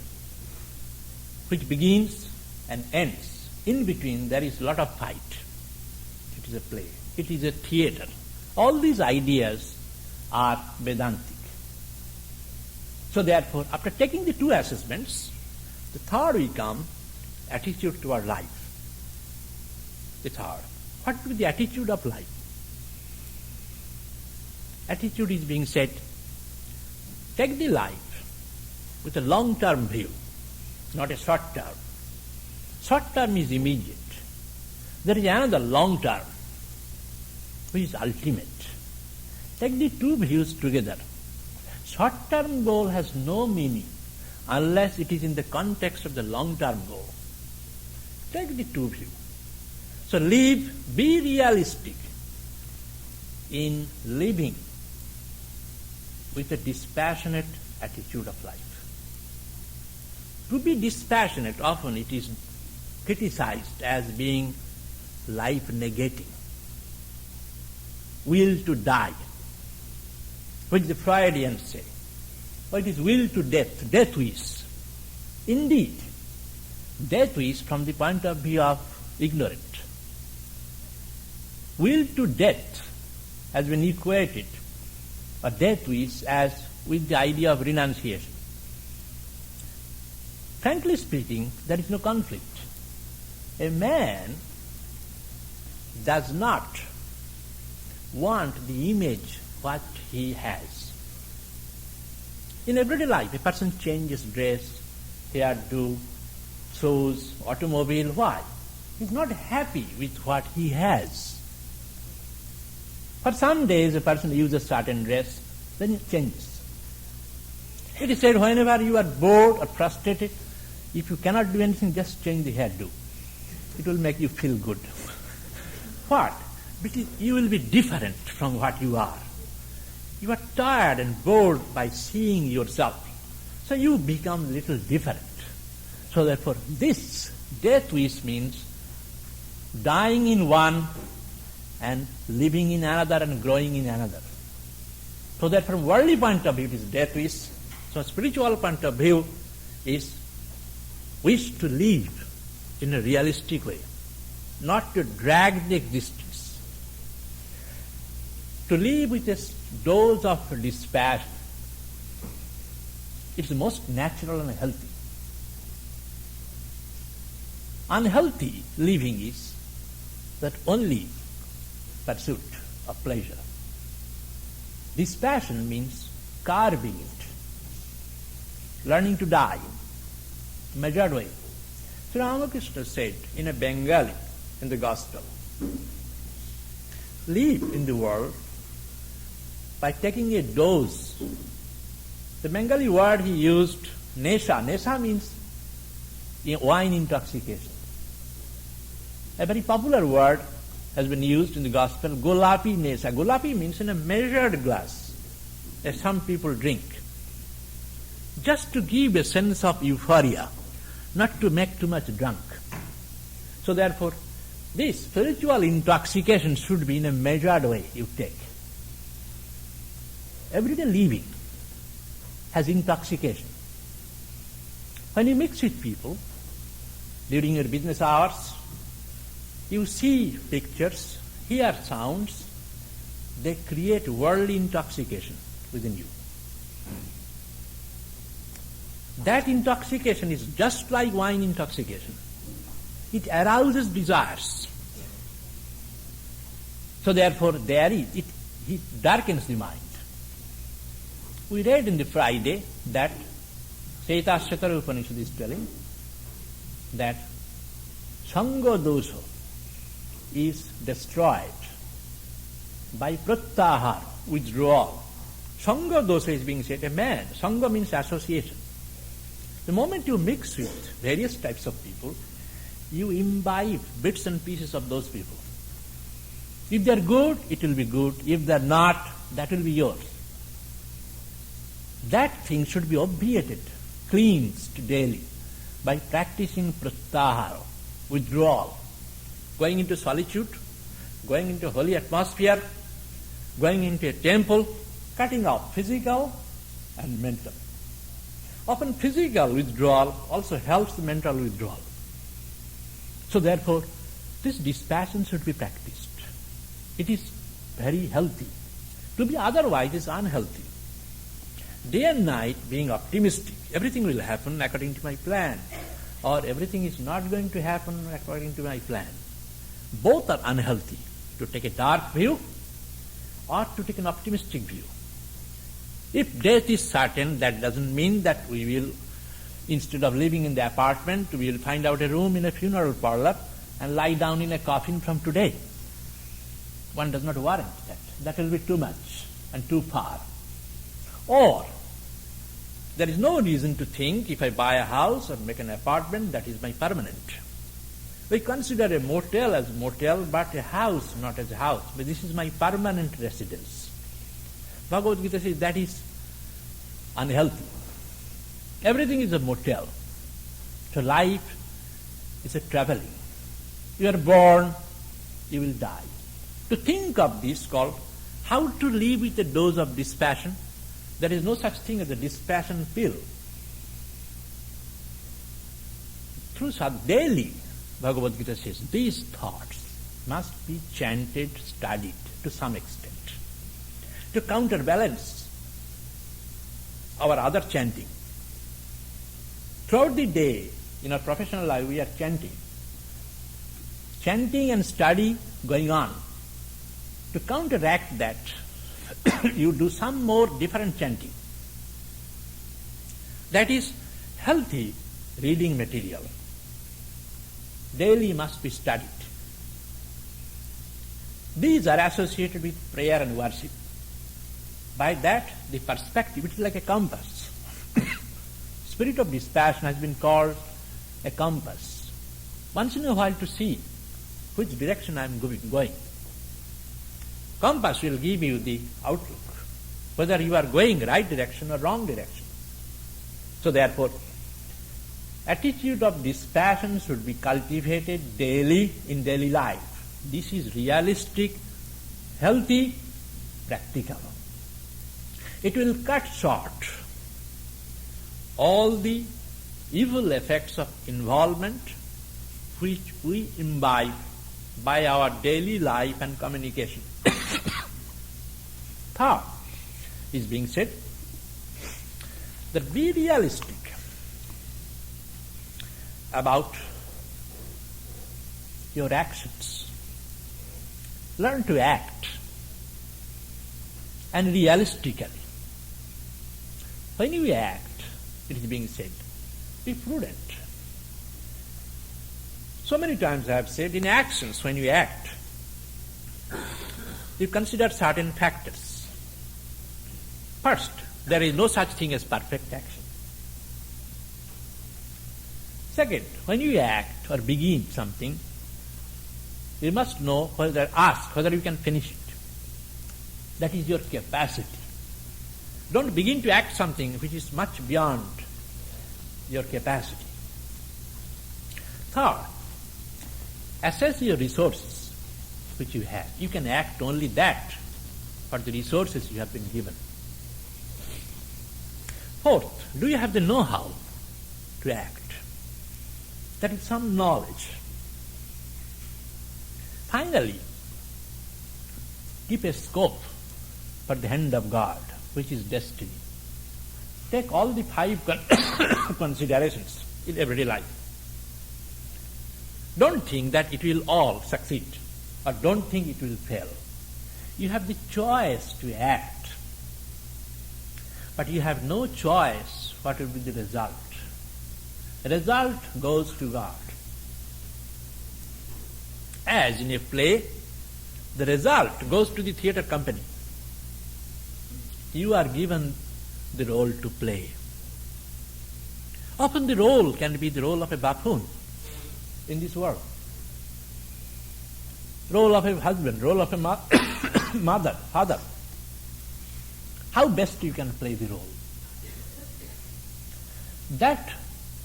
which begins and ends. In between there is a lot of fight. It is a play. It is a theater. All these ideas are Vedantic. So therefore, after taking the two assessments, the third will come, attitude toward life. The third. What will be the attitude of life? Attitude is being said, take the life with a long-term view, not a short-term. Short-term is immediate. There is another long-term, which is ultimate. Take the two views together. Short-term goal has no meaning unless it is in the context of the long-term goal. Take the two views. So be realistic in living with a dispassionate attitude of life. To be dispassionate, often it is criticized as being life-negating. Will to die, which the Freudians say. Or it is will to death, death wish. Indeed, death wish from the point of view of ignorant. Will to death has been equated, or death wish, as with the idea of renunciation. Frankly speaking, there is no conflict. A man does not want the image what he has. In everyday life, a person changes dress, hairdo, shoes, automobile. Why? He is not happy with what he has. For some days, a person uses certain dress, then it changes. It is said, whenever you are bored or frustrated, if you cannot do anything, just change the hairdo. It will make you feel good. What? Because you will be different from what you are. You are tired and bored by seeing yourself. So you become a little different. So therefore, this death wish means dying in one and living in another and growing in another. So that from worldly point of view it is death wish. So spiritual point of view is wish to live in a realistic way, not to drag the existence. To live with a dose of dispassion. It's the most natural and healthy. Unhealthy living is that only pursuit of pleasure. Dispassion means carving it, learning to die in a measured way. So Ramakrishna said in a Bengali in the Gospel, live in the world by taking a dose. The Bengali word he used, nesha. Nesha means wine intoxication. A very popular word has been used in the Gospel, golapi nesha. Golapi means in a measured glass, as some people drink. Just to give a sense of euphoria, not to make too much drunk. So therefore, this spiritual intoxication should be in a measured way you take. Everyday living has intoxication. When you mix with people, during your business hours, you see pictures, hear sounds, they create worldly intoxication within you. That intoxication is just like wine intoxication. It arouses desires. So therefore, it darkens the mind. We read in the Friday that Shvetashvatara Upanishad is telling that Sangha dosha is destroyed by pratyahara, withdrawal. Sangha dosha is being said, a man. Sangha means association. The moment you mix with various types of people, you imbibe bits and pieces of those people. If they're good, it will be good. If they're not, that will be yours. That thing should be obviated, cleansed daily by practicing pratyahara, withdrawal, going into solitude, going into holy atmosphere, going into a temple, cutting off physical and mental. Often physical withdrawal also helps the mental withdrawal. So therefore, this dispassion should be practiced. It is very healthy. To be otherwise is unhealthy. Day and night being optimistic, everything will happen according to my plan, or everything is not going to happen according to my plan. Both are unhealthy. To take a dark view or to take an optimistic view. If death is certain, that doesn't mean that we will, instead of living in the apartment, we will find out a room in a funeral parlor and lie down in a coffin from today. One does not warrant that. That will be too much and too far. Or, there is no reason to think if I buy a house or make an apartment, that is my permanent. We consider a motel as a motel, but a house not as a house. But this is my permanent residence. Bhagavad Gita says that is unhealthy. Everything is a motel. So life is a traveling. You are born, you will die. To think of this called how to live with a dose of dispassion. There is no such thing as a dispassion pill. Through daily, Bhagavad Gita says, these thoughts must be chanted, studied to some extent, to counterbalance our other chanting. Throughout the day, in our professional life, we are chanting. Chanting and study going on. To counteract that, you do some more different chanting. That is healthy reading material. Daily must be studied. These are associated with prayer and worship. By that, the perspective, it is like a compass. Spirit of dispassion has been called a compass. Once in a while to see which direction I am going. Compass will give you the outlook, whether you are going right direction or wrong direction. So therefore, attitude of dispassion should be cultivated daily in daily life. This is realistic, healthy, practical. It will cut short all the evil effects of involvement which we imbibe by our daily life and communication. Third is being said that be realistic about your actions. Learn to act, and realistically. When you act, it is being said, be prudent. So many times I have said, in actions, when you act, you consider certain factors. First, there is no such thing as perfect action. Second, when you act or begin something, you must know ask whether you can finish it. That is your capacity. Don't begin to act something which is much beyond your capacity. Third, assess your resources which you have. You can act only that for the resources you have been given. Fourth, do you have the know-how to act? That is some knowledge. Finally, keep a scope for the hand of God, which is destiny. Take all the 5 considerations in everyday life. Don't think that it will all succeed, or don't think it will fail. You have the choice to act, but you have no choice what will be the result. The result goes to God. As in a play, the result goes to the theatre company. You are given the role to play. Often the role can be the role of a buffoon. in this world. Role of a husband, role of a mother, father. How best you can play the role. That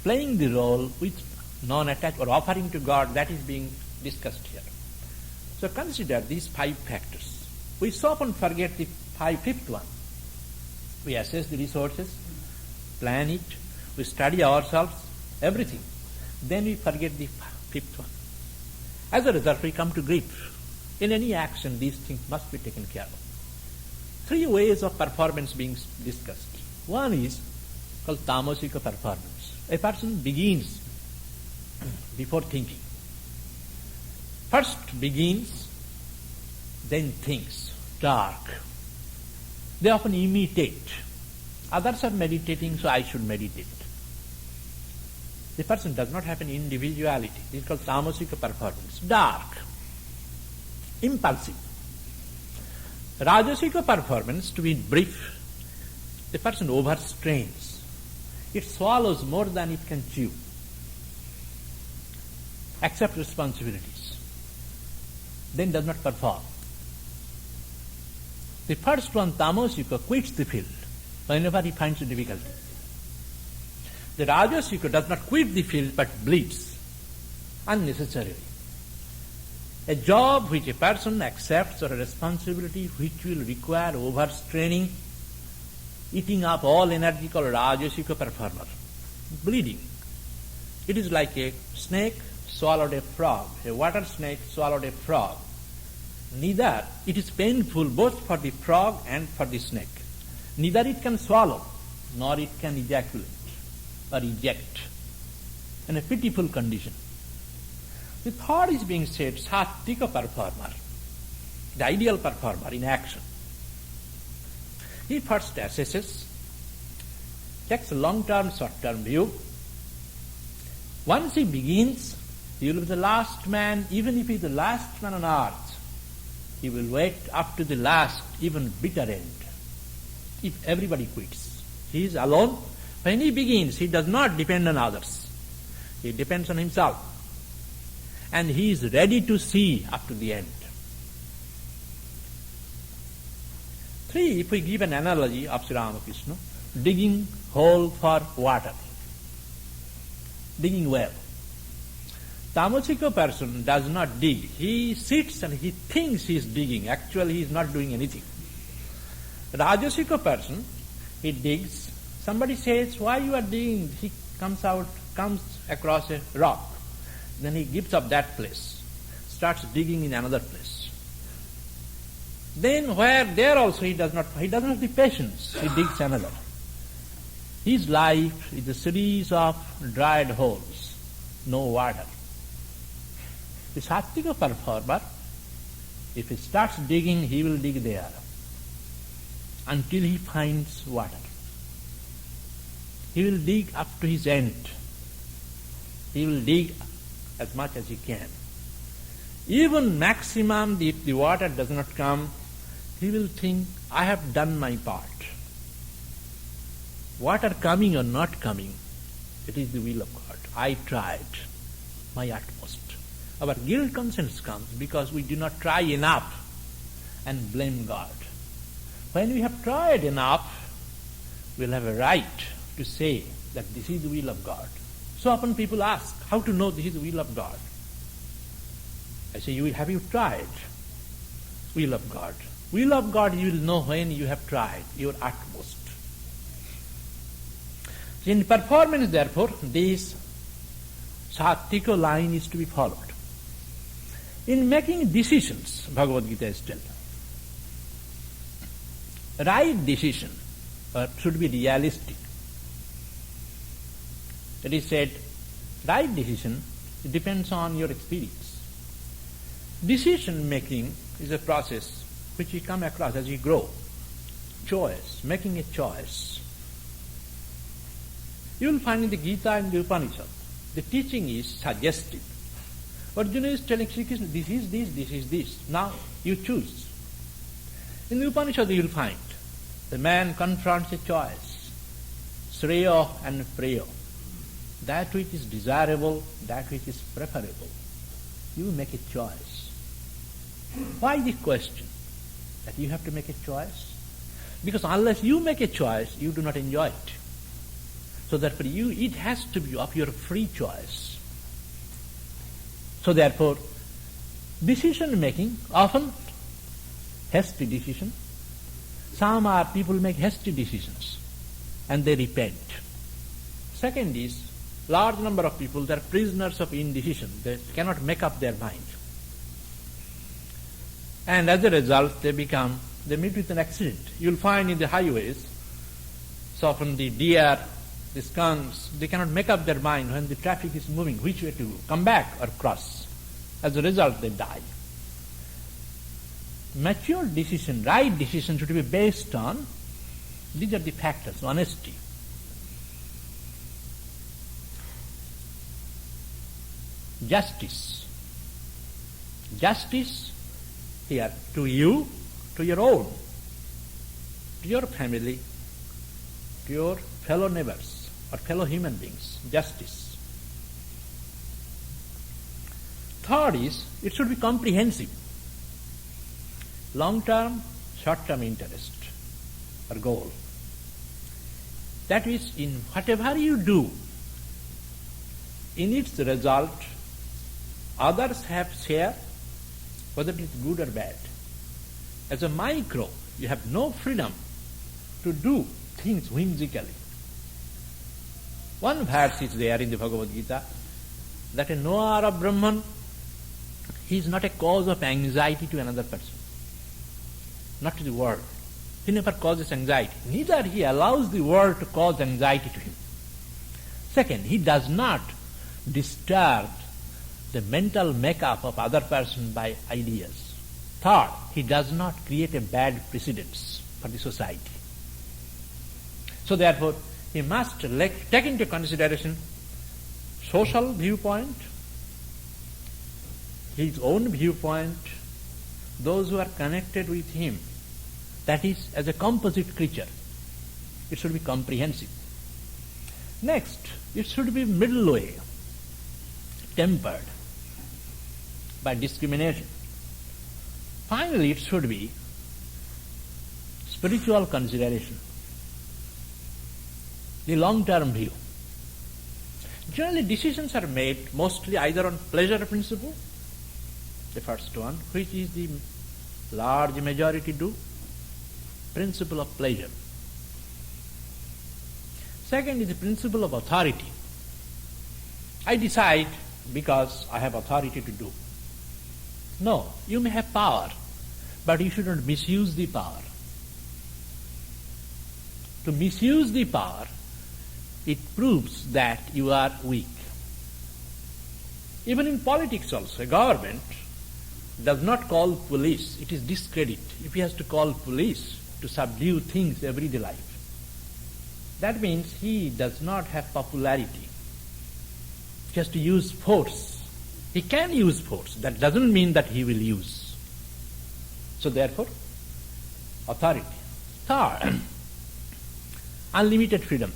playing the role with non-attachment or offering to God, that is being discussed here. So consider these 5 factors. We so often forget the fifth one. We assess the resources, plan it, we study ourselves, everything. Then we forget the 5th one. As a result, we come to grief. In any action, these things must be taken care of. 3 ways of performance being discussed. One is called tamasica performance. A person begins before thinking. First begins, then thinks. Dark. They often imitate. Others are meditating, so I should meditate. The person does not have an individuality. This is called tamasica performance. Dark. Impulsive. Rajasica performance, to be brief, the person overstrains. It swallows more than it can chew. Accept responsibilities. Then does not perform. The first one, tamasica, quits the field whenever he finds a difficulty. The rajasica does not quit the field but bleeds unnecessarily. A job which a person accepts or a responsibility which will require overstraining, eating up all energy called rajasica performer, bleeding. It is like a snake swallowed a frog, a water snake swallowed a frog. Neither it is painful both for the frog and for the snake. Neither it can swallow, nor it can ejaculate or eject. In a pitiful condition. The third is being said, sattvika performer, the ideal performer in action. He first assesses, takes a long-term, short-term view. Once he begins, he will be the last man, even if he is the last man on earth. He will wait up to the last, even bitter end. If everybody quits, he is alone. When he begins, he does not depend on others. He depends on himself. And he is ready to see up to the end. 3, if we give an analogy of Sri Ramakrishna, digging hole for water, digging well. Tamasika person does not dig. He sits and he thinks he is digging. Actually, he is not doing anything. Rajasika person, he digs. Somebody says, why you are digging? He comes across a rock. Then he gives up that place, starts digging in another place. Then there also he does not have the patience. He digs another. His life is a series of dried holes, no water. The sattvika performer, if he starts digging, he will dig there until he finds water. He will dig up to his end. He will dig as much as he can. Even maximum, if the water does not come, he will think, I have done my part. Water coming or not coming, it is the will of God. I tried my utmost. Our guilt conscience comes because we do not try enough and blame God. When we have tried enough, we'll have a right to say that this is the will of God. So often people ask, how to know this is the will of God? I say, have you tried? Will of God. Will of God you will know when you have tried your utmost. In performance, therefore, this sattvika line is to be followed. In making decisions, Bhagavad Gita is telling, right decision should be realistic. It is said, right decision depends on your experience. Decision making is a process which you come across as you grow. Choice, making a choice. You will find in the Gita and the Upanishad, the teaching is suggestive. Arjuna is telling Sri Krishna, this is this, this is this. Now you choose. In the Upanishad you will find the man confronts a choice, Shreya and Preya. that which is desirable, that which is preferable. You make a choice. Why the question that you have to make a choice? Because unless you make a choice, you do not enjoy it. So that for you, it has to be of your free choice. So therefore, decision making, often hasty decision. Some are people make hasty decisions and they repent. Second is, large number of people, they are prisoners of indecision. They cannot make up their mind. And as a result, they meet with an accident. You'll find in the highways, so often the deer, the skunks, they cannot make up their mind when the traffic is moving, which way to go, come back or cross. As a result, they die. Mature decision, right decision should be based on, these are the factors: honesty, justice here to you, to your own, to your family, to your fellow neighbors or fellow human beings, justice. Third is, it should be comprehensive. Long-term, short-term interest or goal. That is, in whatever you do, in its result, others have share, whether it is good or bad. As a micro, you have no freedom to do things whimsically. One verse is there in the Bhagavad Gita, that a knower of Brahman, he is not a cause of anxiety to another person, not to the world. He never causes anxiety. Neither he allows the world to cause anxiety to him. Second, he does not disturb the mental makeup of other person by ideas. Third, he does not create a bad precedence for the society. So therefore, he must take into consideration social viewpoint, his own viewpoint, those who are connected with him. That is, as a composite creature, it should be comprehensive. Next, it should be middle way, tempered by discrimination. Finally, it should be spiritual consideration, the long-term view. Generally, decisions are made mostly either on pleasure principle, the first one, which is the large majority do, principle of pleasure. Second is the principle of authority. I decide because I have authority to do. No, you may have power, but you should not misuse the power. To misuse the power, it proves that you are weak. Even in politics also, a government does not call police. It is discredit if he has to call police to subdue things everyday life. That means he does not have popularity. He has to use force. He can use force. That doesn't mean that he will use. So therefore, authority. Third, unlimited freedom.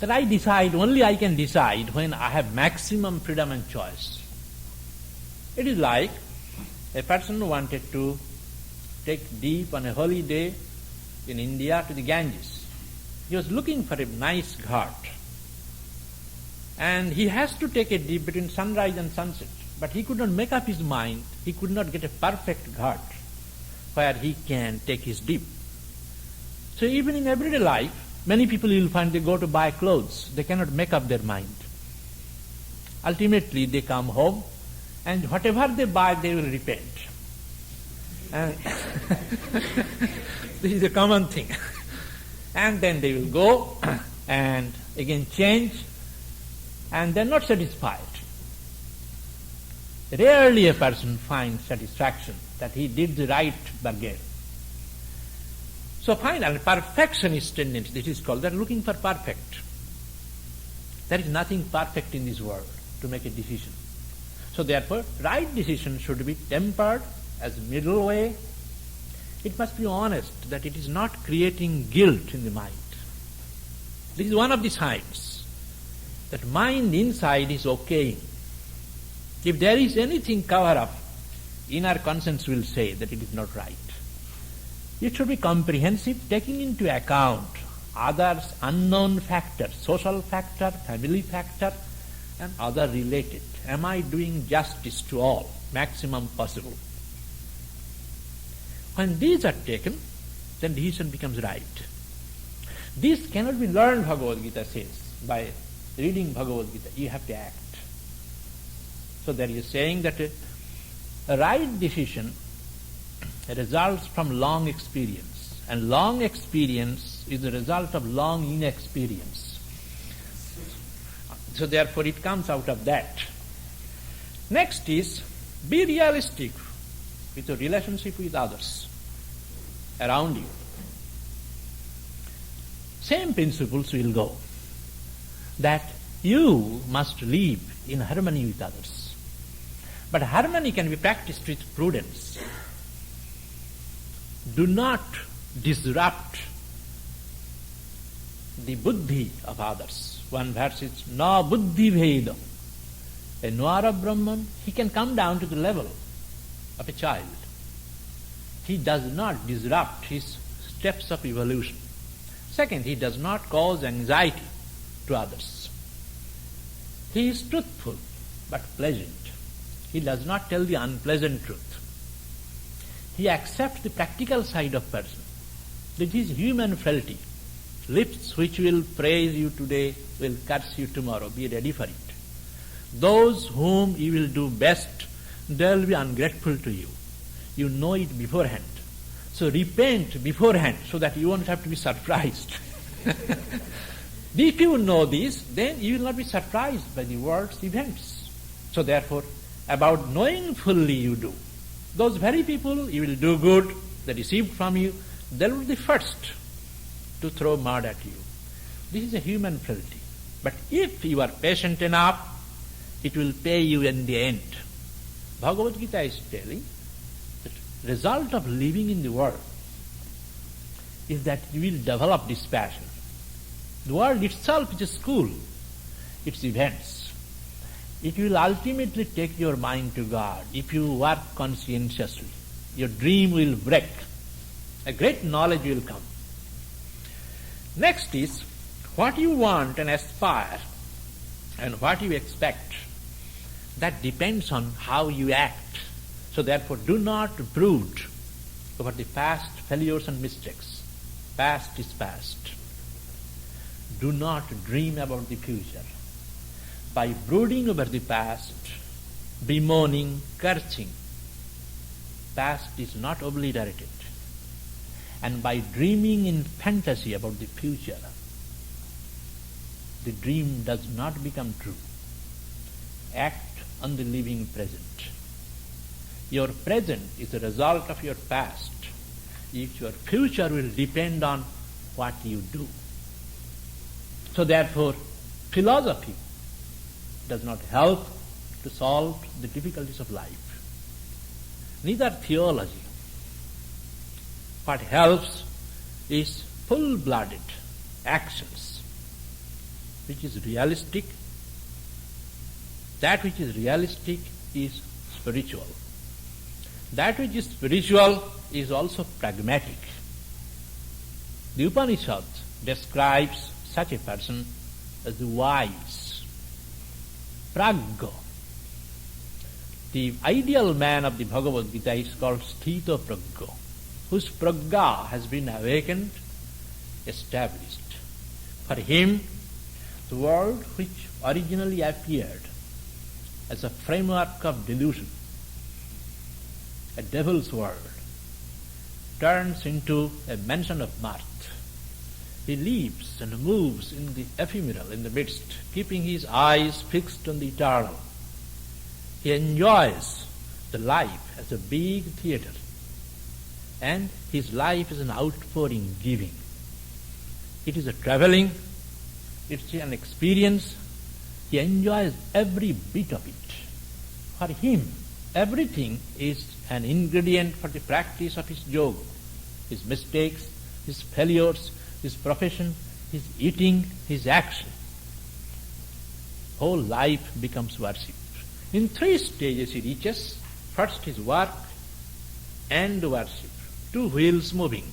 That I decide, only I can decide when I have maximum freedom and choice. It is like a person wanted to take dip on a holy day in India to the Ganges. He was looking for a nice ghat. And he has to take a dip between sunrise and sunset. But he could not make up his mind. He could not get a perfect ghat where he can take his dip. So even in everyday life, many people you will find they go to buy clothes. They cannot make up their mind. Ultimately, they come home and whatever they buy, they will repent. And this is a common thing. And then they will go and again change, and they are not satisfied. Rarely a person finds satisfaction that he did the right bargain. So finally, perfectionist tendency, this is called, they are looking for perfect. There is nothing perfect in this world to make a decision. So therefore, right decision should be tempered as middle way. It must be honest that it is not creating guilt in the mind. This is one of the signs that mind inside is okay. If there is anything cover up, inner conscience will say that it is not right. It should be comprehensive, taking into account others' unknown factors, social factor, family factor, and other related. Am I doing justice to all, maximum possible? When these are taken, then decision becomes right. This cannot be learned, Bhagavad Gita says, by reading Bhagavad Gita. You have to act. So there he is saying that a right decision results from long experience, and long experience is the result of long inexperience. So therefore it comes out of that. Next is, be realistic with your relationship with others around you. Same principles will go, that you must live in harmony with others. But harmony can be practiced with prudence. Do not disrupt the buddhi of others. One verse is, na buddhi vedam. A Nwara Brahman, he can come down to the level of a child. He does not disrupt his steps of evolution. Second, he does not cause anxiety to others. He is truthful but pleasant. He does not tell the unpleasant truth. He accepts the practical side of person. That is human frailty. Lips which will praise you today will curse you tomorrow. Be ready for it. Those whom you will do best, they will be ungrateful to you. You know it beforehand. So repent beforehand so that you won't have to be surprised. If you know this, then you will not be surprised by the world's events. So therefore, about knowing fully you do. Those very people you will do good, they received from you, they will be the first to throw mud at you. This is a human frailty. But if you are patient enough, it will pay you in the end. Bhagavad Gita is telling that the result of living in the world is that you will develop dispassion. The world itself is a school, its events. It will ultimately take your mind to God if you work conscientiously. Your dream will break. A great knowledge will come. Next is, what you want and aspire and what you expect, that depends on how you act. So therefore, do not brood over the past failures and mistakes. Past is past. Do not dream about the future. By brooding over the past, bemoaning, cursing, past is not obliterated. And by dreaming in fantasy about the future, the dream does not become true. Act on the living present. Your present is the result of your past. If your future will depend on what you do. So therefore, philosophy does not help to solve the difficulties of life. Neither theology. What helps is full-blooded actions, which is realistic. That which is realistic is spiritual. That which is spiritual is also pragmatic. The Upanishad describes such a person as the wise, pragga. The ideal man of the Bhagavad Gita is called sthita pragga, whose pragga has been awakened, established. For him, the world which originally appeared as a framework of delusion, a devil's world, turns into a mansion of mirth. He lives and moves in the ephemeral, in the midst, keeping his eyes fixed on the eternal. He enjoys the life as a big theater, and his life is an outpouring giving. It is a traveling, it's an experience. He enjoys every bit of it. For him, everything is an ingredient for the practice of his yoga. His mistakes, his failures, his profession, his eating, his action. whole life becomes worship. In 3 stages he reaches. First is work and worship, 2 wheels moving.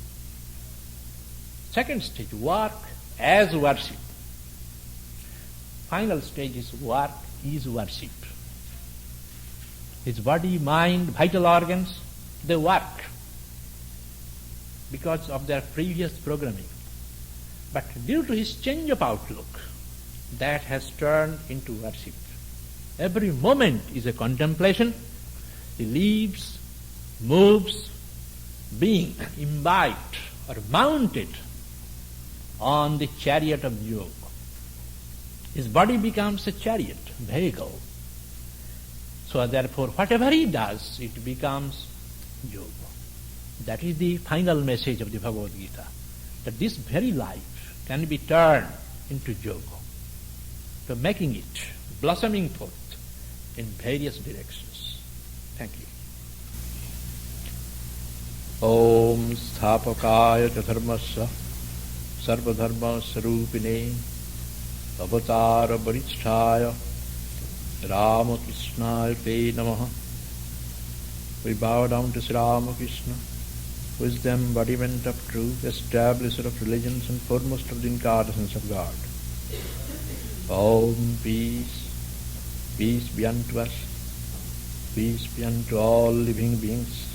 Second stage, work as worship. Final stage is work is worship. His body, mind, vital organs, they work because of their previous programming. But due to his change of outlook, that has turned into worship. Every moment is a contemplation. He lives, moves, being imbibed or mounted on the chariot of yoga. His body becomes a chariot, vehicle. So therefore, whatever he does, it becomes yoga. That is the final message of the Bhagavad Gita, that this very life can be turned into yoga, to making it blossoming forth in various directions. Thank you. Om Sthapakaya Dharmasya Sarvadharma Sarupine Avatara Varisthaya Ramakrishna Te Namaha. We bow down to Sri Ramakrishna, who is the embodiment of truth, establisher of religions and foremost of the incarnations of God. Om peace, peace be unto us, peace be unto all living beings.